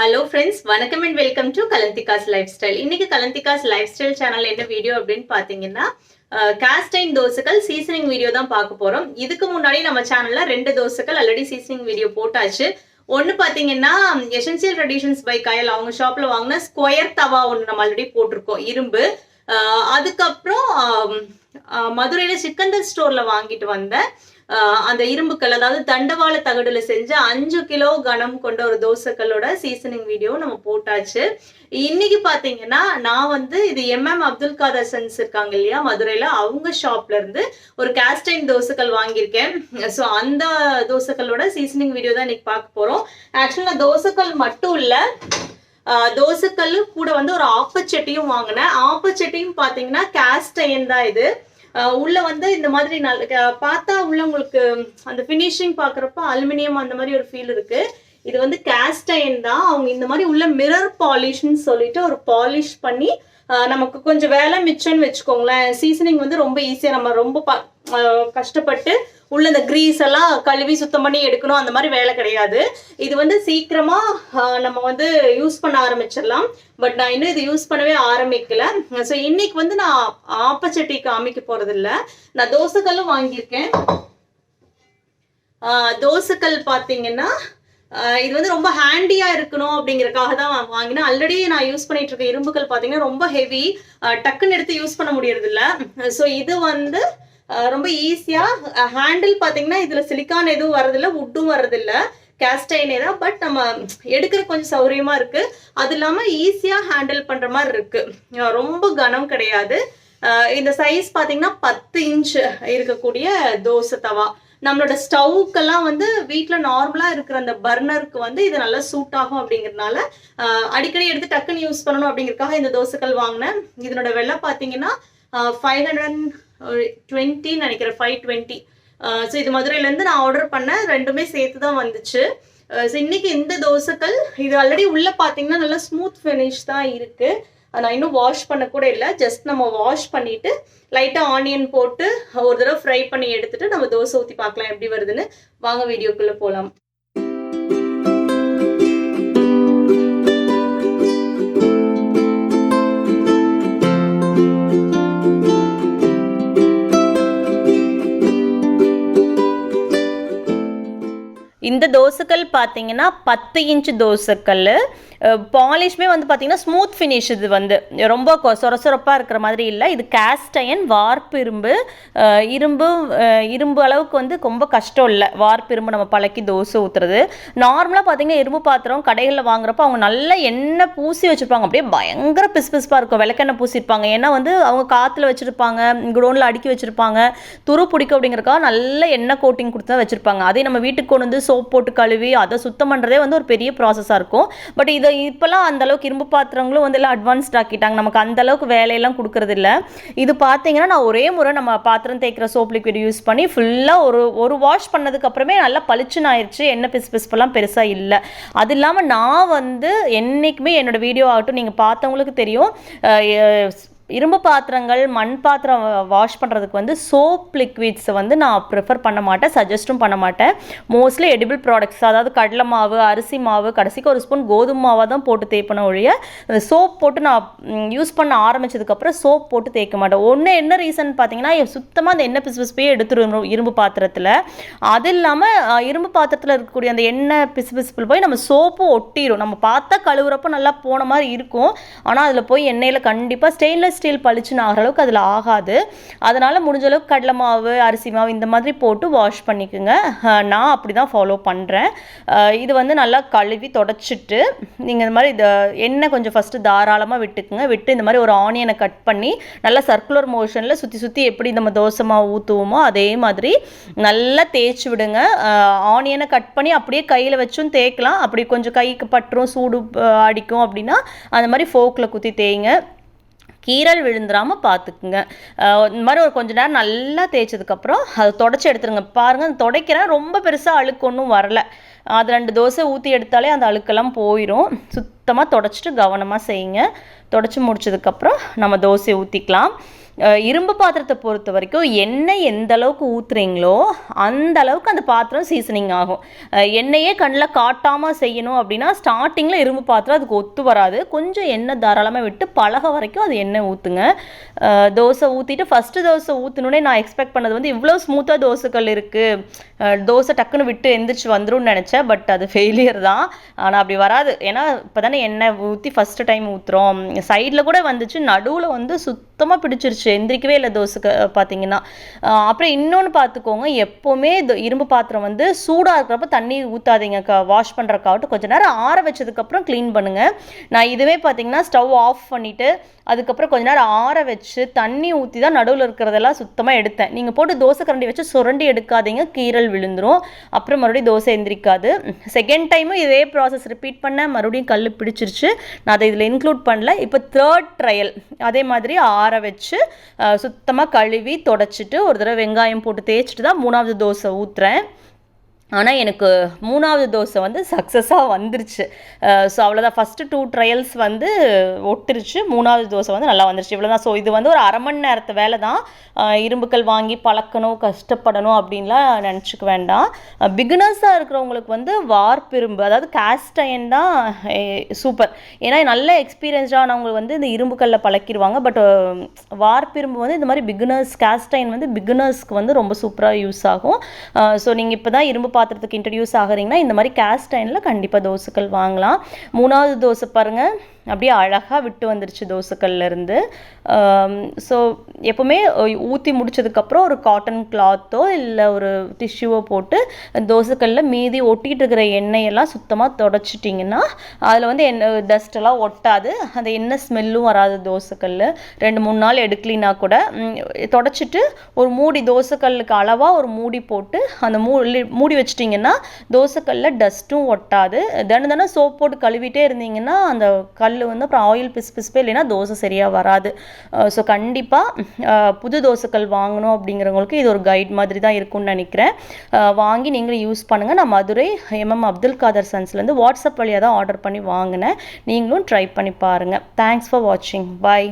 Hello friends, வணக்கம் and welcome to Kalandhizzchannel lifestyle. இன்னைக்கு Kalandhizzchannel lifestyle channel என்ன video அப்படினு பாத்தீங்கன்னா cast iron தோசைகள் சீசனிங் வீடியோ தான் பார்க்க போறோம். இதுக்கு முன்னாடி நம்ம சேனல்ல ரெண்டு தோசைகள் ஆல்ரெடி சீசனிங் வீடியோ போட்டாச்சு. ஒன்னு பாத்தீங்கன்னா எசென்ஷியல் ட்ரெடிஷன்ஸ் பை கயல் அவங்க ஷாப்ல வாங்குன ஸ்கொயர் தவா ஒன்னு நம்ம ஆல்ரெடி போட்டுருக்கோம் இரும்பு. அதுக்கப்புறம் மதுரையில சிக்கந்தர் ஸ்டோர்ல வாங்கிட்டு வந்த அந்த இரும்புக்கல் அதாவது தண்டவாள தகடுல செஞ்ச 5 கிலோ கனம் கொண்ட ஒரு தோசைக்கல்லோட சீசனிங் வீடியோ நம்ம போட்டாச்சு. இன்னைக்கு பாத்தீங்கன்னா நான் இது அப்துல் காதர் சன்ஸ் இருக்காங்க இல்லையா மதுரையில, அவங்க ஷாப்ல இருந்து ஒரு காஸ்ட் அயர்ன் தோசைக்கல் வாங்கியிருக்கேன். ஸோ அந்த தோசைக்கல்லோட சீசனிங் வீடியோ தான் இன்னைக்கு பார்க்க போறோம். ஆக்சுவலா தோசைக்கல் மட்டும் இல்ல, தோசைக்கல்லு கூட ஒரு ஆப்பச்சட்டியும் வாங்கினேன். ஆப்பச்சட்டியும் பாத்தீங்கன்னா காஸ்ட் அயர்ன் தான். இது உள்ள இந்த மாதிரி பார்த்தா உள்ள உங்களுக்கு அந்த ஃபினிஷிங் பாக்குறப்ப அலுமினியம் அந்த மாதிரி ஒரு ஃபீல் இருக்கு. இது காஸ்ட் அயர்ன் தான். அவங்க இந்த மாதிரி உள்ள மிரர் பாலிஷ்னு சொல்லிட்டு ஒரு பாலிஷ் பண்ணி நமக்கு கொஞ்சம் வேலை மிச்சம்னு வச்சுக்கோங்களேன். சீசனிங் ரொம்ப ஈஸியா, நம்ம ரொம்ப கஷ்டப்பட்டு உள்ள இந்த கிரீஸ் எல்லாம் கழுவி சுத்தம் பண்ணி எடுக்கணும் அந்த மாதிரி வேலை கிடையாது. இது சீக்கிரமா நம்ம யூஸ் பண்ண ஆரம்பிச்சிடலாம். பட் நான் இன்னும் இது யூஸ் பண்ணவே ஆரம்பிக்கல. ஸோ இன்னைக்கு நான் ஆப்பச்சட்டி காமிக்க போறது இல்லை. நான் தோசைக்கல்லும் வாங்கியிருக்கேன். தோசைக்கல் பார்த்தீங்கன்னா இது ரொம்ப ஹேண்டியா இருக்கணும் அப்படிங்கறதுக்காக தான் வாங்கினேன். ஆல்ரெடி நான் யூஸ் பண்ணிட்டு இருக்க இரும்புகள் பார்த்தீங்கன்னா ரொம்ப ஹெவி, டக்குன்னு எடுத்து யூஸ் பண்ண முடியறது இல்லை. ஸோ இது ரொம்ப ஈஸியா ஹேண்டில் பாத்தீங்கன்னா இதுல சிலிக்கான் எதுவும் வரதில்லை, வுட்டும் வரதில்லை, காஸ்ட் அயர்னே தான். பட் நம்ம எடுக்கிற கொஞ்சம் சௌரியமா இருக்கு. அது இல்லாம ஈஸியா ஹேண்டில் பண்ற மாதிரி இருக்கு. ரொம்ப கனம் கிடையாது. இந்த சைஸ் பாத்தீங்கன்னா 10 இன்ச் இருக்கக்கூடிய தோசை தவா. நம்மளோட ஸ்டவ்க்கெல்லாம் வீட்டுல நார்மலா இருக்கிற அந்த பர்னருக்கு இது நல்லா சூட் ஆகும் அப்படிங்கறதுனால அடிக்கடி எடுத்து டக்குன்னு யூஸ் பண்ணணும் அப்படிங்கறதுக்காக இந்த தோசைக்கல் வாங்கினேன். இதனோட விலை பாத்தீங்கன்னா 520 நினைக்கிறேன், 520. ஸோ இது மதுரையிலேருந்து நான் ஆர்டர் பண்ணேன். ரெண்டுமே சேர்த்து தான் வந்துச்சு. ஸோ இன்னைக்கு இந்த தோசைக்கல் இது ஆல்ரெடி உள்ள பார்த்தீங்கன்னா நல்லா ஸ்மூத் ஃபினிஷ் தான் இருக்கு. நான் இன்னும் வாஷ் பண்ண கூட இல்லை. ஜஸ்ட் நம்ம வாஷ் பண்ணிட்டு லைட்டாக ஆனியன் போட்டு ஒரு தடவை ஃப்ரை பண்ணி எடுத்துட்டு நம்ம தோசை ஊற்றி பார்க்கலாம் எப்படி வருதுன்னு. வாங்க வீடியோக்குள்ளே போகலாம். இந்த தோசைக்கல் பார்த்தீங்கன்னா 10 இன்ச் தோசைக்கல். பாலிஷ்மே பார்த்தீங்கன்னா ஸ்மூத் ஃபினிஷ். இது ரொம்ப சொரசொரப்பாக இருக்கிற மாதிரி இல்லை. இது காஸ்ட் அயர்ன் வார்ப்பு இரும்பு. இரும்பு அளவுக்கு ரொம்ப கஷ்டம் இல்லை. வார்ப்பு இரும்பு நம்ம பழக்கி தோசை ஊற்றுறது. நார்மலாக பார்த்தீங்கன்னா இரும்பு பாத்திரம் கடைகளில் வாங்குறப்ப அவங்க நல்லா எண்ணெய் பூசி வச்சுருப்பாங்க. அப்படியே பயங்கர பிசுபிசுப்பாக இருக்கும். விளக்கெண்ணெய் பூசியிருப்பாங்க. ஏன்னா அவங்க காற்றுல வச்சுருப்பாங்க, குடோனில் அடுக்கி வச்சுருப்பாங்க. துரு பிடிக்கும் அப்படிங்கிறக்காக நல்ல எண்ணெய் கோட்டிங் கொடுத்து தான் வச்சுருப்பாங்க. அதே நம்ம வீட்டுக்கு கொண்டு சோப் போட்டு கழுவி அதை சுத்தம் பண்ணுறதே ஒரு பெரிய ப்ராசஸாக இருக்கும். பட் இப்பெல்லாம் அந்த அளவுக்கு இரும்பு பாத்திரங்களும் எல்லாம் அட்வான்ஸ்ட் ஆக்கிட்டாங்க. நமக்கு அந்த அளவுக்கு வேலையெல்லாம் கொடுக்கறது இல்லை. இது பார்த்தீங்கன்னா நான் ஒரே முறை நம்ம பாத்திரம் தேய்க்கிற சோப் லிக்விட் யூஸ் பண்ணி ஃபுல்லாக ஒரு வாஷ் பண்ணதுக்கு அப்புறமே நல்லா பளிச்சுன்னு ஆயிடுச்சு. எண்ணெய் பிசுப்பெல்லாம் பெருசாக இல்லை. அது இல்லாமல் நான் என்னைக்குமே என்னோட வீடியோ ஆகட்டும் நீங்கள் பார்த்தவங்களுக்கு தெரியும், இரும்பு பாத்திரங்கள் மண் பாத்திரம் வாஷ் பண்ணுறதுக்கு சோப் லிக்விட்ஸை நான் ப்ரிஃபர் பண்ண மாட்டேன், சஜஸ்ட்டும் பண்ண மாட்டேன். மோஸ்ட்லி எடிபிள் ப்ராடக்ட்ஸ், அதாவது கடலை மாவு, அரிசி மாவு, கடைசிக்கு ஒரு ஸ்பூன் கோதுமை மாவாக தான் போட்டு தேய்ப்பன ஒழிய சோப் போட்டு நான் யூஸ் பண்ண ஆரம்பித்ததுக்கப்புறம் சோப் போட்டு தேய்க்க மாட்டேன். என்ன ரீசன் பார்த்தீங்கன்னா சுத்தமாக அந்த எண்ணெய் பிசுபிசுப்பையே எடுத்துருவோம் இரும்பு பாத்திரத்தில். அது இல்லாமல் இரும்பு பாத்திரத்தில் இருக்கக்கூடிய அந்த எண்ணெய் பிசுபிசுப்பில் போய் நம்ம சோப்பு ஒட்டிடும். நம்ம பார்த்தா கழுவுறப்போ நல்லா போன மாதிரி இருக்கும். ஆனால் அதில் போய் எண்ணெயில் கண்டிப்பாக ஸ்டெயின்லெஸ் ஸ்டீல் பளிச்சுன்னு ஆகிற அளவுக்கு அதில் ஆகாது. அதனால் முடிஞ்ச அளவுக்கு கடலை மாவு, அரிசி மாவு இந்த மாதிரி போட்டு வாஷ் பண்ணிக்கோங்க. நான் அப்படி தான் ஃபாலோ பண்ணுறேன். இது நல்லா கழுவி தொடச்சிட்டு நீங்கள் இந்த மாதிரி எண்ணெய் கொஞ்சம் ஃபஸ்ட்டு தாராளமாக விட்டுக்குங்க. விட்டு இந்த மாதிரி ஒரு ஆனியனை கட் பண்ணி நல்லா சர்க்குலர் மோஷனில் சுற்றி எப்படி நம்ம தோசை மாவு ஊற்றுவோமோ அதே மாதிரி நல்லா தேய்ச்சி விடுங்க. ஆனியனை கட் பண்ணி அப்படியே கையில் வச்சும் தேய்க்கலாம். அப்படி கொஞ்சம் கைக்கு பற்றும் சூடு அடிக்கும் அப்படின்னா அந்த மாதிரி ஃபோக்கில் குத்தி தேய்ங்க. கீரல் விழுந்துடாமல் பார்த்துக்குங்க. இந்த மாதிரி ஒரு கொஞ்ச நேரம் நல்லா தேய்ச்சதுக்கப்புறம் அதை தொடச்சி எடுத்துருங்க. பாருங்கள், துடைக்கிறேன், ரொம்ப பெருசாக அழுக்கு ஒன்றும் வரல. அது 2 தோசை ஊற்றி எடுத்தாலே அந்த அழுக்கெல்லாம் போயிடும். சுத்தமாக தொடச்சிட்டு கவனமாக செய்யுங்க. தொடச்சி முடிச்சதுக்கப்புறம் நம்ம தோசையை ஊற்றிக்கலாம். இரும்பு பாத்திரத்தை பொறுத்த வரைக்கும் எண்ணெய் எந்த அளவுக்கு ஊற்றுறீங்களோ அந்த அளவுக்கு அந்த பாத்திரம் சீசனிங் ஆகும். எண்ணெயே கண்ணில் காட்டாமல் செய்யணும் அப்படின்னா ஸ்டார்டிங்கில் இரும்பு பாத்திரம் அதுக்கு ஒத்து வராது. கொஞ்சம் எண்ணெய் தாராளமாக விட்டு பழக வரைக்கும் அது எண்ணெய் ஊற்றுங்க. தோசை ஊற்றிட்டு ஃபஸ்ட்டு தோசை ஊற்றணுன்னே நான் எக்ஸ்பெக்ட் பண்ணது வந்து இவ்வளோ ஸ்மூத்தாக தோசைக்கல் இருக்குது, தோசை டக்குன்னு விட்டு எந்திரிச்சு வந்துடும் நினச்சேன். பட் அது ஃபெயிலியர் தான். ஆனால் அப்படி வராது. ஏன்னா இப்போ தானே எண்ணெய் ஊற்றி ஃபஸ்ட்டு டைம் ஊற்றுறோம். சைடில் கூட வந்துச்சு, நடுவில் வந்து சுத்தமாக பிடிச்சிருச்சு, எந்திரிக்கவே இல்லை தோசைக்கு பார்த்தீங்கன்னா. அப்புறம் இன்னொன்று பார்த்துக்கோங்க, எப்போவுமே இரும்பு பாத்திரம் வந்து சூடாக இருக்கிறப்ப தண்ணி ஊற்றாதீங்க. வாஷ் பண்ணுறக்காகட்டும் கொஞ்சம் நேரம் ஆற வச்சதுக்கப்புறம் க்ளீன் பண்ணுங்கள். நான் இதுவே பார்த்தீங்கன்னா ஸ்டவ் ஆஃப் பண்ணிவிட்டு அதுக்கப்புறம் கொஞ்ச நேரம் ஆற வச்சு தண்ணி ஊற்றி தான் நடுவில் இருக்கிறதெல்லாம் சுத்தமாக எடுத்தேன். நீங்கள் போட்டு தோசை கரண்டி வச்சு சுரண்டி எடுக்காதீங்க, கீரல் விழுந்துடும். அப்புறம் மறுபடியும் தோசை எந்திரிக்காது. செகண்ட் டைமும் இதே ப்ராசஸ் ரிப்பீட் பண்ணேன், மறுபடியும் கல் பிடிச்சிருச்சு. நான் அதை இதில் இன்க்ளூட் பண்ணல. இப்போ தேர்ட் ட்ரையல் அதே மாதிரி ஆற வச்சு சுத்தமாக கழுவி தொடச்சிட்டு ஒரு தடவை வெங்காயம் போட்டு தேய்ச்சிட்டு தான் 3வது தோசை ஊற்றுறேன். ஆனால் எனக்கு 3வது தோசை வந்து சக்ஸஸாக வந்துருச்சு. ஸோ அவ்வளோதான். ஃபஸ்ட்டு 2 ட்ரையல்ஸ் வந்து ஒட்டுருச்சு, 3வது தோசை வந்து நல்லா வந்துருச்சு. இவ்வளோதான். ஸோ இது வந்து ஒரு அரை மணி நேரத்து வேலை தான். இரும்புக்கல் வாங்கி பழக்கணும், கஷ்டப்படணும் அப்படின்லாம் நினச்சிக்க வேண்டாம். பிகினர்ஸாக இருக்கிறவங்களுக்கு வந்து வார்ப்பிரும்பு அதாவது கேஸ்ட் அயன் தான் சூப்பர். ஏன்னா நல்ல எக்ஸ்பீரியன்ஸ்டானவங்களுக்கு வந்து இந்த இரும்புக்கல்ல பழக்கிடுவாங்க. பட் வார்ப்பிரும்பு வந்து இந்த மாதிரி பிகினர்ஸ், கேஸ்ட் அயன் வந்து பிகினர்ஸ்க்கு வந்து ரொம்ப சூப்பராக யூஸ் ஆகும். ஸோ நீங்கள் இப்போ தான் இரும்பு பாத்திரத்துக்கு இன்ட்ரடியூஸ் ஆகிறீங்கன்னா இந்த மாதிரி கேஸ்ட் அயனில் கண்டிப்பாக தோசைக்கல் வாங்கலாம். 3வது தோசை பாருங்கள் அப்படியே அழகாக விட்டு வந்துருச்சு தோசைக்கல்லேருந்து. ஸோ எப்போவுமே ஊற்றி முடிச்சதுக்கப்புறம் ஒரு காட்டன் கிளாத்தோ இல்லை ஒரு டிஷ்யூவோ போட்டு தோசைக்கல்லில் மீதி ஒட்டிகிட்டு இருக்கிற எண்ணெயெல்லாம் சுத்தமாக தொடச்சிட்டிங்கன்னா அதில் வந்து டஸ்ட்டெல்லாம் ஒட்டாது, அந்த எண்ணெய் ஸ்மெல்லும் வராது. தோசைக்கல் 2-3 நாள் எடுக்கலினா கூட தொடச்சிட்டு ஒரு மூடி, தோசைக்கல்லுக்கு அளவாக ஒரு மூடி போட்டு அந்த மூடி வச்சிட்டிங்கன்னா தோசைக்கல்லில் டஸ்ட்டும் ஒட்டாது. தினம் சோப் போட்டு கழுவிட்டே இருந்தீங்கன்னா அந்த கல் வந்து அப்புறம் ஆயில் பிசுப்பே இல்லைன்னா தோசை சரியாக வராது. ஸோ கண்டிப்பாக புது தோசைக்கல் வாங்கணும் அப்படிங்கிறவங்களுக்கு இது ஒரு கைட் மாதிரி தான் இருக்கும்னு நினைக்கிறேன். வாங்கி நீங்களும் யூஸ் பண்ணுங்கள். நான் மதுரை அப்துல் காதர் சன்ஸ்லேருந்து வாட்ஸ்அப் வழியாக தான் ஆர்டர் பண்ணி வாங்கினேன். நீங்களும் ட்ரை பண்ணி பாருங்கள். தேங்க்ஸ் ஃபார் வாட்சிங். பாய்.